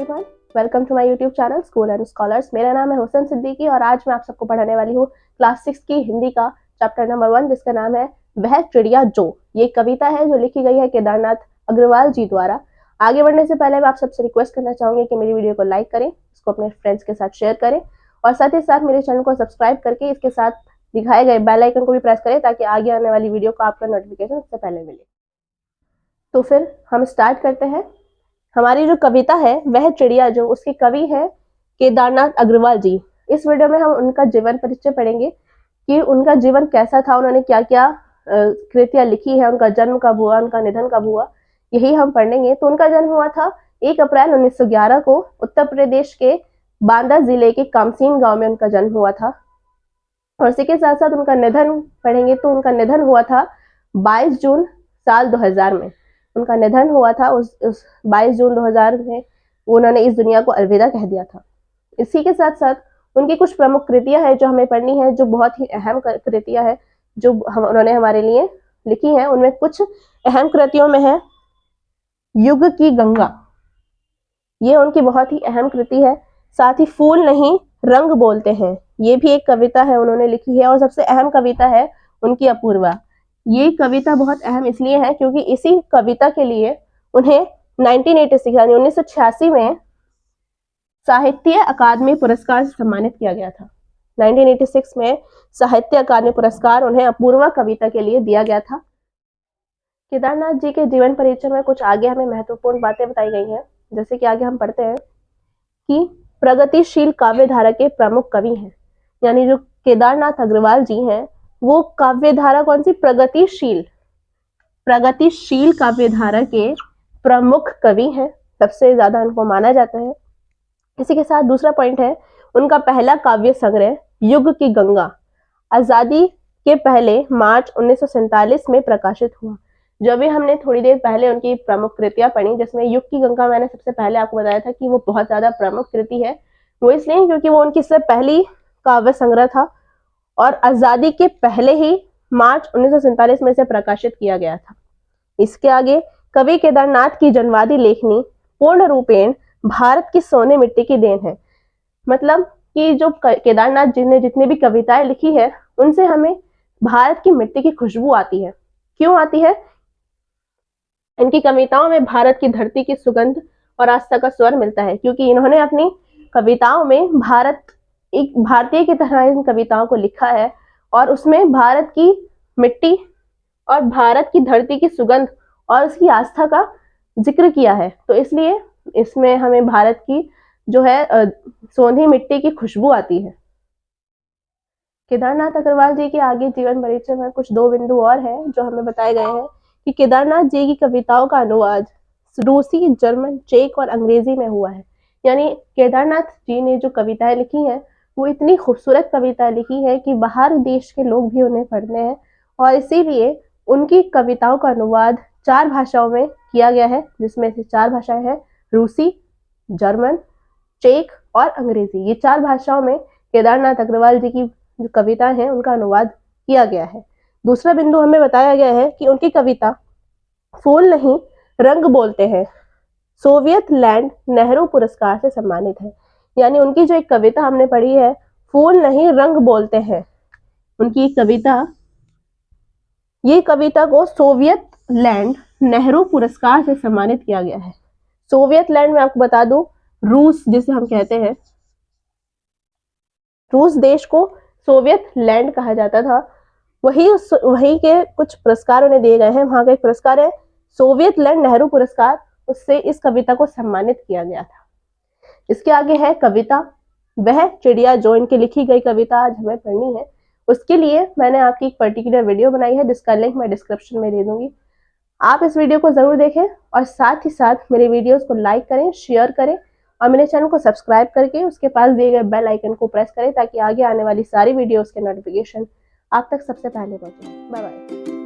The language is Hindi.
Everyone, welcome to my YouTube channel school and scholars. मेरा नाम है हुसैन सिद्दीकी और आज मैं आप सबको पढ़ाने वाली हूँ क्लास 6 की हिंदी का चैप्टर नंबर 1, जिसका नाम है वह चिड़िया जो। ये कविता है जो लिखी गई है केदारनाथ अग्रवाल जी द्वारा। आगे बढ़ने से पहले मैं आप सबसे रिक्वेस्ट करना चाहूंगी कि मेरी वीडियो को लाइक करें, इसको अपने फ्रेंड्स के साथ शेयर करें और साथ ही साथ मेरे चैनल को सब्सक्राइब करके इसके साथ दिखाए गए बेल आइकन को भी प्रेस करें ताकि आगे आने वाली वीडियो का आपका नोटिफिकेशन सबसे पहले मिले। तो फिर हम स्टार्ट करते हैं। हमारी जो कविता है वह चिड़िया जो, उसके कवि है केदारनाथ अग्रवाल जी। इस वीडियो में हम उनका जीवन परिचय पढ़ेंगे कि उनका जीवन कैसा था, उन्होंने क्या क्या कृतियां लिखी है, उनका जन्म कब हुआ, उनका निधन कब हुआ, यही हम पढ़ेंगे। तो उनका जन्म हुआ था 1 अप्रैल 1911 को उत्तर प्रदेश के बांदा जिले के कामसीन गांव में उनका जन्म हुआ था। और इसी के साथ साथ उनका निधन पढ़ेंगे तो उनका निधन हुआ था 22 जून साल 2000 में। उनका निधन हुआ था उस 22 जून 2000 में। उन्होंने इस दुनिया को अलविदा कह दिया था। इसी के साथ साथ उनकी कुछ प्रमुख कृतियां हैं जो हमें पढ़नी है, जो बहुत ही अहम कृतियां हैं जो उन्होंने हमारे लिए लिखी हैं। उनमें कुछ अहम कृतियों में है युग की गंगा, ये उनकी बहुत ही अहम कृति है। साथ ही फूल नहीं रंग बोलते हैं, ये भी एक कविता है उन्होंने लिखी है। और सबसे अहम कविता है उनकी अपूर्वा। ये कविता बहुत अहम इसलिए है क्योंकि इसी कविता के लिए उन्हें 1986 यानी 1986 में साहित्य अकादमी पुरस्कार से सम्मानित किया गया था। 1986 में साहित्य अकादमी पुरस्कार उन्हें अपूर्वा कविता के लिए दिया गया था। केदारनाथ जी के जीवन परिचय में कुछ आगे हमें महत्वपूर्ण बातें बताई गई हैं। जैसे कि आगे हम पढ़ते हैं कि प्रगतिशील काव्य धारा के प्रमुख कवि हैं, यानी जो केदारनाथ अग्रवाल जी हैं वो काव्य धारा कौन सी, प्रगतिशील काव्य धारा के प्रमुख कवि हैं, सबसे ज्यादा उनको माना जाता है। इसी के साथ दूसरा पॉइंट है उनका पहला काव्य संग्रह युग की गंगा आजादी के पहले मार्च 1947 में प्रकाशित हुआ। जो भी हमने थोड़ी देर पहले उनकी प्रमुख कृतियां पढ़ी, जिसमें युग की गंगा मैंने सबसे पहले आपको बताया था कि वो बहुत ज्यादा प्रमुख कृति है। वो इसलिए क्योंकि वो उनकी सबसे पहली काव्य संग्रह था और आजादी के पहले ही मार्च 1947 में इसे प्रकाशित किया गया था। इसके आगे कवि केदारनाथ की जनवादी लेखनी पूर्ण रूपेण भारत की सोने मिट्टी की देन है। मतलब कि जो केदारनाथ जी ने जितनी भी कविताएं लिखी है उनसे हमें भारत की मिट्टी की खुशबू आती है। क्यों आती है? इनकी कविताओं में भारत की धरती की सुगंध और आस्था का स्वर मिलता है, क्योंकि इन्होंने अपनी कविताओं में भारत एक भारतीय की तरह इन कविताओं को लिखा है और उसमें भारत की मिट्टी और भारत की धरती की सुगंध और उसकी आस्था का जिक्र किया है। तो इसलिए इसमें हमें भारत की जो है सोंधी मिट्टी की खुशबू आती है। केदारनाथ अग्रवाल जी के आगे जीवन परिचय में कुछ 2 बिंदु और हैं जो हमें बताए गए हैं कि केदारनाथ जी की कविताओं का अनुवाद रूसी, जर्मन, चेक और अंग्रेजी में हुआ है। यानी केदारनाथ जी ने जो कविताएं लिखी हैं वो इतनी खूबसूरत कविताएं लिखी है कि बाहर देश के लोग भी उन्हें पढ़ते हैं और इसीलिए उनकी कविताओं का अनुवाद 4 भाषाओं में किया गया है, जिसमें से 4 भाषाएं हैं रूसी, जर्मन, चेक और अंग्रेजी। ये 4 भाषाओं में केदारनाथ अग्रवाल जी की जो कविताएं हैं उनका अनुवाद किया गया है। दूसरा बिंदु हमें बताया गया है कि उनकी कविता फूल नहीं रंग बोलते हैं सोवियत लैंड नेहरू पुरस्कार से सम्मानित है। यानी उनकी जो एक कविता हमने पढ़ी है फूल नहीं रंग बोलते हैं, उनकी कविता, ये कविता को सोवियत लैंड नेहरू पुरस्कार से सम्मानित किया गया है। सोवियत लैंड में आपको बता दूं रूस जिसे हम कहते हैं, रूस देश को सोवियत लैंड कहा जाता था। वही के कुछ पुरस्कार उन्हें दिए गए हैं। वहां का एक पुरस्कार है सोवियत लैंड नेहरू पुरस्कार, उससे इस कविता को सम्मानित किया गया था। इसके आगे है कविता वह चिड़िया जो, इनकी लिखी गई कविता आज हमें पढ़नी है। उसके लिए मैंने आपकी एक पर्टिकुलर वीडियो बनाई है जिसका लिंक मैं डिस्क्रिप्शन में दे दूंगी। आप इस वीडियो को जरूर देखें और साथ ही साथ मेरे वीडियोस को लाइक करें, शेयर करें और मेरे चैनल को सब्सक्राइब करके उसके पास दिए गए बेल आइकन को प्रेस करें ताकि आगे आने वाली सारी वीडियोस के नोटिफिकेशन आप तक सबसे पहले पहुंचे। Bye bye.